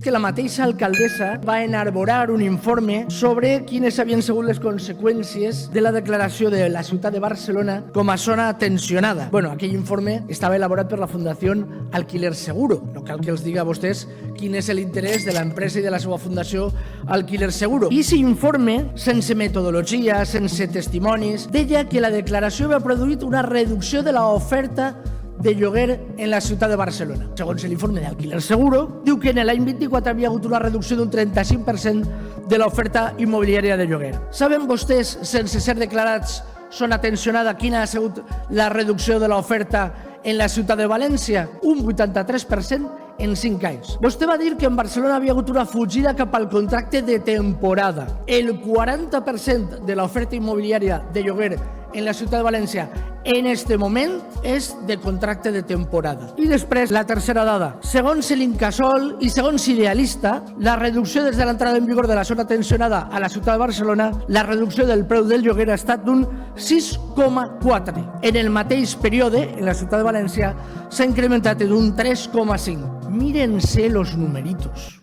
que la mateixa alcaldessa va enarborar un informe sobre quines havien sigut les conseqüències de la declaració de la ciutat de Barcelona com a zona tensionada. Bueno, aquell informe estava elaborat per la Fundació Alquiler Seguro. No cal que els diga a vostès quin és l'interès de l'empresa i de la seva fundació Alquiler Seguro. I aquest informe, sense metodologia, sense testimonis, deia que la declaració havia produït una reducció de l'oferta de lloguer en la ciutat de Barcelona. Segons l'informe d'Alquiler Seguro, diu que en l'any 24 havia hagut una reducció d'un 35% de l'oferta immobiliària de lloguer. Saben vostès, sense ser declarats zona tensionada, quina ha sigut la reducció de l'oferta en la ciutat de València? Un 83% en 5 anys. Vostè va dir que en Barcelona havia hagut una fugida cap al contracte de temporada. El 40% de l'oferta immobiliària de lloguer en la ciutat de València en este moment és de contracte de temporada. I després, la tercera dada. Segons l'Incasòl i segons Idealista, la reducció des de l'entrada en vigor de la zona tensionada a la ciutat de Barcelona, la reducció del preu del lloguer ha estat d'un 6,4. En el mateix període, en la ciutat de València, s'ha incrementat d'un 3,5. Mírense los numeritos.